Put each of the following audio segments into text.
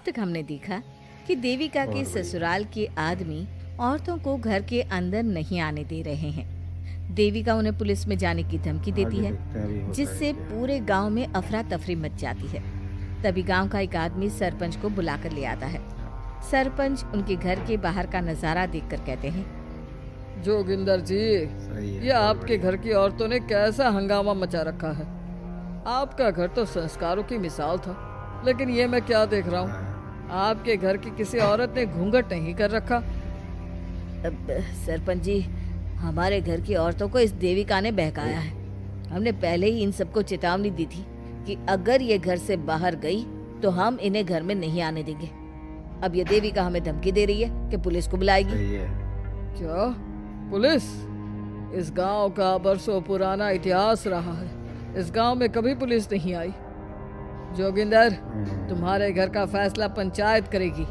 तक हमने देखा कि देविका के ससुराल के आदमी औरतों को घर के अंदर नहीं आने दे रहे हैं। देविका उन्हें पुलिस में जाने की धमकी देती है, जिससे पूरे गांव में अफरा तफरी मच जाती है। तभी गांव का एक आदमी सरपंच को बुलाकर ले आता है। सरपंच उनके घर के बाहर का नजारा देखकर कहते हैं, जोगिंदर जी, ये आपके घर की औरतों ने कैसा हंगामा मचा रखा है। आपका घर तो संस्कारों की मिसाल था, लेकिन ये मैं क्या देख रहा हूँ, आपके घर की किसी औरत ने घूंघट नहीं कर रखा। सरपंच जी, हमारे घर की औरतों को इस देविका ने बहकाया है। हमने पहले ही इन सबको चेतावनी दी थी कि अगर ये घर से बाहर गई तो हम इन्हें घर में नहीं आने देंगे। अब ये देविका हमें धमकी दे रही है कि पुलिस को बुलाएगी। क्या पुलिस? इस गांव का बरसों पुराना इतिहास रहा है, इस गांव में कभी पुलिस नहीं आई। जोगिंदर, तुम्हारे घर का फैसला पंचायत करेगी।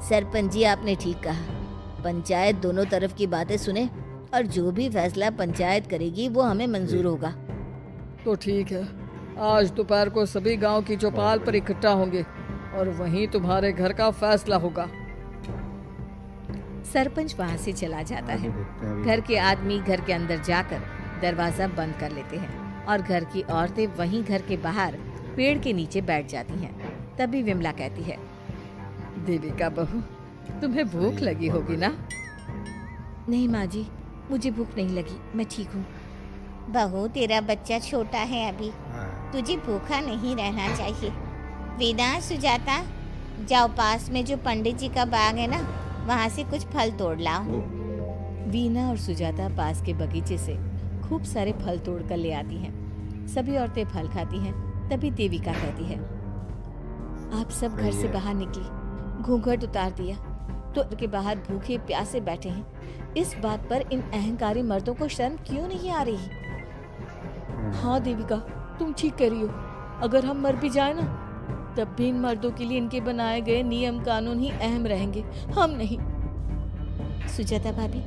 सरपंच जी, आपने ठीक कहा। पंचायत दोनों तरफ की बातें सुने और जो भी फैसला पंचायत करेगी वो हमें मंजूर होगा। तो ठीक है, आज दोपहर को सभी गांव की चौपाल पर इकट्ठा होंगे और वहीं तुम्हारे घर का फैसला होगा। सरपंच वहां से चला जाता है। घर के आदमी घर के अंदर जाकर दरवाजा बंद कर लेते हैं और घर की औरतें वहीं घर के बाहर पेड़ के नीचे बैठ जाती हैं। तभी विमला कहती है, देविका बहू, तुम्हें भूख लगी होगी ना? नहीं माँ जी, मुझे भूख नहीं लगी, मैं ठीक हूँ। बहू, तेरा बच्चा छोटा है अभी, तुझे भूखा नहीं रहना चाहिए। वीना, सुजाता, जाओ पास में जो पंडित जी का बाग है ना, वहाँ से कुछ फल तोड़ लाओ। वीना और सुजाता पास के बगीचे से खूब सारे फल तोड़ कर ले आती हैं। सभी औरतें फल खाती हैं। तभी देविका कहती है, आप सब घर से बाहर निकली, घूंघट उतार दिया तो घर के बाहर भूखे प्यासे बैठे हैं। इस बात पर इन अहंकारी मर्दों को शर्म क्यों नहीं आ रही? हाँ देविका, तुम ठीक कह रही हो। अगर हम मर भी जाए ना, तब भी इन मर्दों के लिए इनके बनाए गए नियम कानून ही अहम रहेंगे, हम नहीं। सुजाता भाभी,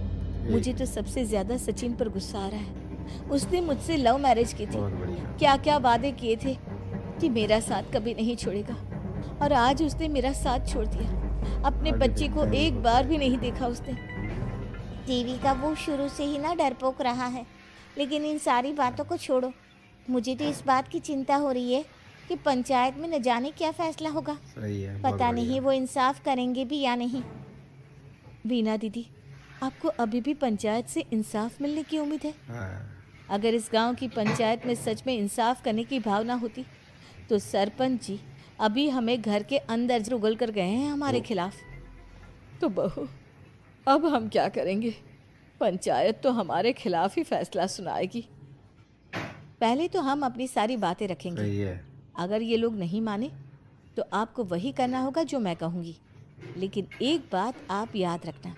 मुझे तो सबसे ज्यादा सचिन पर गुस्सा आ रहा है। उसने मुझसे लव मैरिज की थी, क्या क्या वादे किए थे कि मेरा साथ कभी नहीं छोड़ेगा, और आज उसने मेरा साथ छोड़ दिया। अपने बच्चे को एक बार भी नहीं देखा उसने। देविका, वो शुरू से ही ना डरपोक रहा है, लेकिन इन सारी बातों को छोड़ो। मुझे तो इस बात की चिंता हो रही है कि पंचायत में न जाने क्या फैसला होगा। पता नहीं वो इंसाफ करेंगे भी या नहीं। वीना दीदी, आपको अभी भी पंचायत से इंसाफ मिलने की उम्मीद है? अगर इस गांव की पंचायत में सच में इंसाफ करने की भावना होती तो सरपंच जी अभी हमें घर के अंदर उगल कर गए हैं हमारे खिलाफ। तो बहू, अब हम क्या करेंगे? पंचायत तो हमारे खिलाफ ही फैसला सुनाएगी। पहले तो हम अपनी सारी बातें रखेंगे। अगर ये लोग नहीं माने तो आपको वही करना होगा जो मैं कहूँगी। लेकिन एक बात आप याद रखना,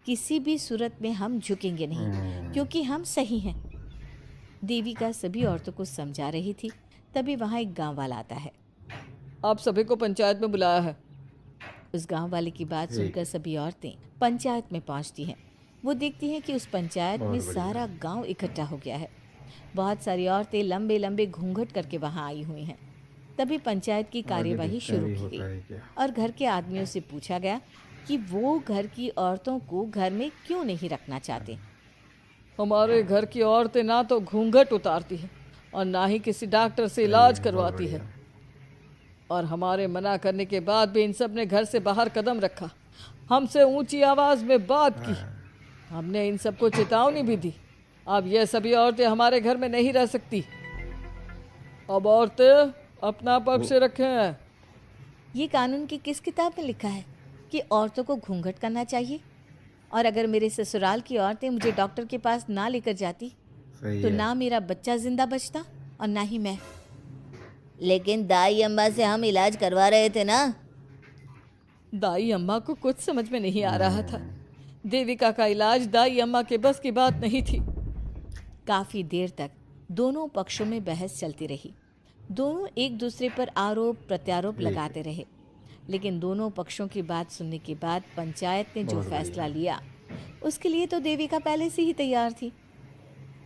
किसी भी सूरत में हम झुकेंगे नहीं, क्योंकि हम सही हैं। देविका सभी औरतों को समझा रही थी। तभी वहाँ एक गांव वाला आता है। आप सभी को पंचायत में बुलाया है। उस गांव वाले की बात सुनकर सभी औरतें पंचायत में पहुंचती हैं। वो देखती हैं कि उस पंचायत में सारा गांव इकट्ठा हो गया है। बहुत सारी औरतें लंबे लंबे घूंघट करके वहां आई हुई हैं। तभी पंचायत की कार्यवाही शुरू की गई और घर के आदमियों से पूछा गया कि वो घर की औरतों को घर में क्यों नहीं रखना चाहते। हमारे घर की औरतें ना तो घूंघट उतारती है और ना ही किसी डॉक्टर से इलाज करवाती है, और हमारे मना करने के बाद भी इन सब ने घर से बाहर कदम रखा, हमसे ऊंची आवाज में बात की। हमने इन सबको चेतावनी भी दी। अब ये सभी औरतें हमारे घर में नहीं रह सकती। अब औरतें अपना पक्ष रखें। ये कानून की किस किताब में लिखा है कि औरतों को घूंघट करना चाहिए? और अगर मेरे ससुराल की औरतें मुझे डॉक्टर के पास ना लेकर जाती तो ना मेरा बच्चा जिंदा बचता और ना ही मैं। लेकिन दाई अम्मा से हम इलाज करवा रहे थे ना। दाई अम्मा को कुछ समझ में नहीं आ रहा था। देविका का इलाज दाई अम्मा के बस की बात नहीं थी। काफी देर तक दोनों पक्षों में बहस चलती रही। दोनों एक दूसरे पर आरोप प्रत्यारोप लगाते रहे, लेकिन दोनों पक्षों की बात सुनने के बाद पंचायत ने जो फैसला लिया उसके लिए तो देविका पहले से ही तैयार थी।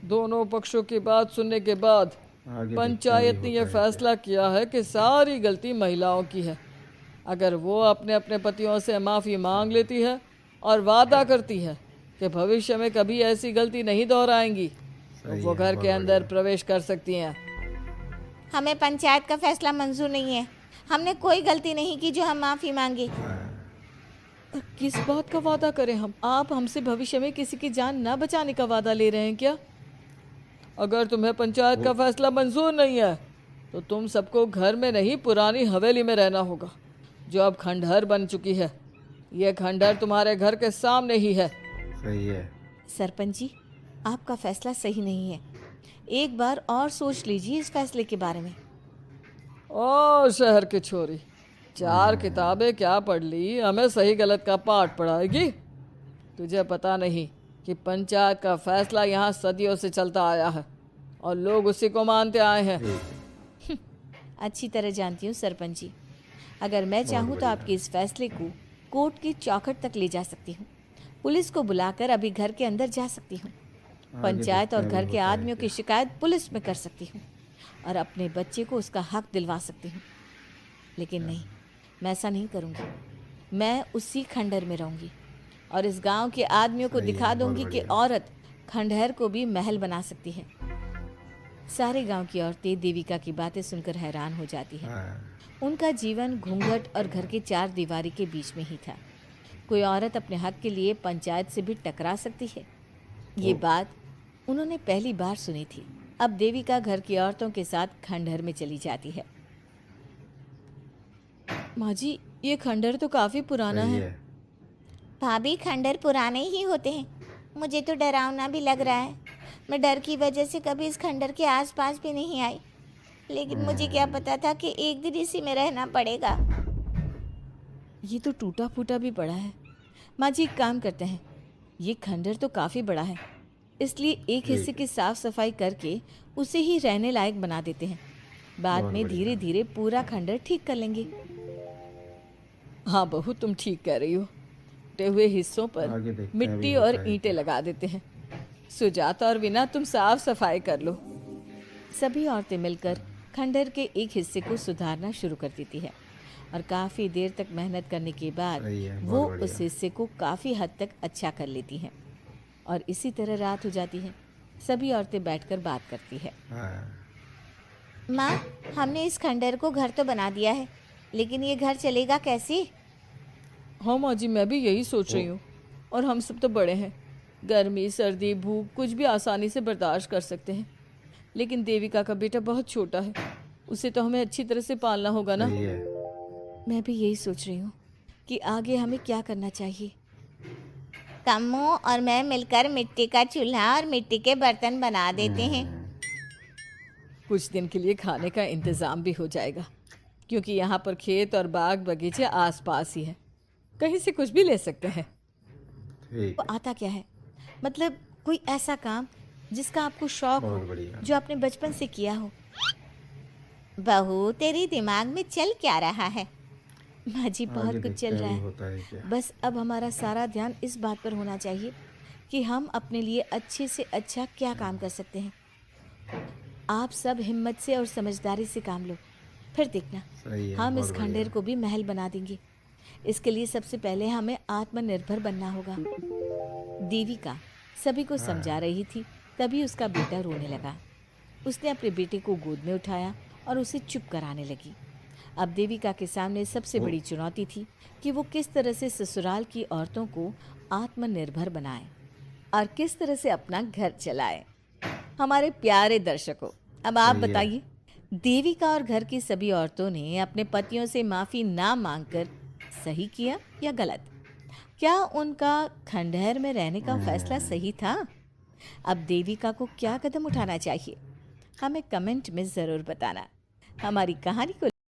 दोनों पक्षों की बात सुनने के बाद पंचायत ने यह फैसला किया है कि सारी गलती महिलाओं की है अगर वो अपने अपने पतियों से माफ़ी मांग लेती है और वादा करती है कि भविष्य में कभी ऐसी गलती नहीं दोहराएंगी, तो वो घर के अंदर प्रवेश कर सकती हैं। हमें पंचायत का फैसला मंजूर नहीं है। हमने कोई गलती नहीं की जो हम माफ़ी मांगे। किस बात का वादा करें हम? आप हमसे भविष्य में किसी की जान न बचाने का वादा ले रहे हैं क्या? अगर तुम्हें पंचायत का फैसला मंजूर नहीं है तो तुम सबको घर में नहीं, पुरानी हवेली में रहना होगा, जो अब खंडहर बन चुकी है। यह खंडहर तुम्हारे घर के सामने ही है। सही है। सरपंच जी, आपका फैसला सही नहीं है। एक बार और सोच लीजिए इस फैसले के बारे में। ओ शहर की छोरी, 4 किताबें क्या पढ़ ली, हमें सही गलत का पाठ पढ़ाएगी? तुझे पता नहीं कि पंचायत का फैसला यहाँ सदियों से चलता आया है और लोग उसी को मानते आए हैं। अच्छी तरह जानती हूँ सरपंच जी। अगर मैं चाहूँ तो आपके इस फैसले को कोर्ट की चौखट तक ले जा सकती हूँ। पुलिस को बुलाकर अभी घर के अंदर जा सकती हूँ। पंचायत और घर के आदमियों की शिकायत पुलिस में कर सकती हूँ और अपने बच्चे को उसका हक दिलवा सकती हूँ। लेकिन नहीं, मैं ऐसा नहीं करूँगी। मैं उसी खंडहर में रहूँगी और इस गांव के आदमियों को दिखा दूंगी कि औरत खंडहर को भी महल बना सकती है। सारे गांव की औरतें देविका की बातें सुनकर हैरान हो जाती हैं। उनका जीवन घूंघट और घर के 4 दीवारी के बीच में ही था। कोई औरत अपने हक के लिए पंचायत से भी टकरा सकती है, ये बात उन्होंने पहली बार सुनी थी। अब देविका घर की औरतों के साथ खंडहर में चली जाती है। माँ जी, ये खंडहर तो काफी पुराना है। भाभी, खंडहर पुराने ही होते हैं। मुझे तो डरावना भी लग रहा है। मैं डर की वजह से कभी इस खंडहर के आसपास भी नहीं आई, लेकिन मुझे क्या पता था कि एक दिन इसी में रहना पड़ेगा। ये तो टूटा फूटा भी पड़ा है। माँ जी, एक काम करते हैं, ये खंडहर तो काफ़ी बड़ा है, इसलिए एक हिस्से की साफ सफाई करके उसे ही रहने लायक बना देते हैं। बाद में धीरे धीरे पूरा खंडहर ठीक कर लेंगे। हाँ बहू, तुम ठीक कह रही हो। टूटे हुए हिस्सों पर मिट्टी और ईंटें लगा देते हैं। सुजाता और वीना, तुम साफ सफाई कर लो। सभी औरतें मिलकर खंडहर के एक हिस्से को सुधारना शुरू कर देती है और काफ़ी देर तक मेहनत करने के बाद वो उस हिस्से को काफ़ी हद तक अच्छा कर लेती हैं। और इसी तरह रात हो जाती है। सभी औरतें बैठकर बात करती है। माँ, हमने इस खंडहर को घर तो बना दिया है, लेकिन ये घर चलेगा कैसे? हाँ माँ जी, मैं भी यही सोच रही हूँ। और हम सब तो बड़े हैं, गर्मी सर्दी भूख कुछ भी आसानी से बर्दाश्त कर सकते हैं। लेकिन देविका का बेटा बहुत छोटा है, उसे तो हमें अच्छी तरह से पालना होगा ना। मैं भी यही सोच रही हूँ कि आगे हमें क्या करना चाहिए। कम्मू और मैं मिलकर मिट्टी का चूल्हा और मिट्टी के बर्तन बना देते हैं। कुछ दिन के लिए खाने का इंतज़ाम भी हो जाएगा, क्योंकि यहाँ पर खेत और बाग बगीचे आसपास ही है, कहीं से कुछ भी ले सकते हैं। तो आता क्या है, मतलब कोई ऐसा काम जिसका आपको शौक हो, जो आपने बचपन से किया हो। बहू, तेरी दिमाग में चल क्या रहा है? माँ जी, बहुत कुछ चल रहा है। बस अब हमारा सारा ध्यान इस बात पर होना चाहिए कि हम अपने लिए अच्छे से अच्छा क्या काम कर सकते हैं। आप सब हिम्मत से और समझदारी से काम लो, फिर देखना हम इस खंडहर को भी महल बना देंगे। इसके लिए सबसे पहले हमें आत्मनिर्भर बनना होगा। देविका सभी को समझा रही थी, तभी उसका बेटा रोने लगा। उसने अपने बेटे को गोद में उठाया और उसे चुप कराने लगी। अब देविका के सामने सबसे बड़ी चुनौती थी कि वो किस तरह से ससुराल की औरतों को आत्मनिर्भर बनाए और किस तरह से अपना घर चलाए। हमारे प्यारे दर्शकों, अब आप बताइए, देविका और घर की सभी औरतों ने अपने पतियों से माफ़ी ना मांगकर सही किया या गलत? क्या उनका खंडहर में रहने का फैसला सही था? अब देविका को क्या कदम उठाना चाहिए, हमें कमेंट में ज़रूर बताना। हमारी कहानी को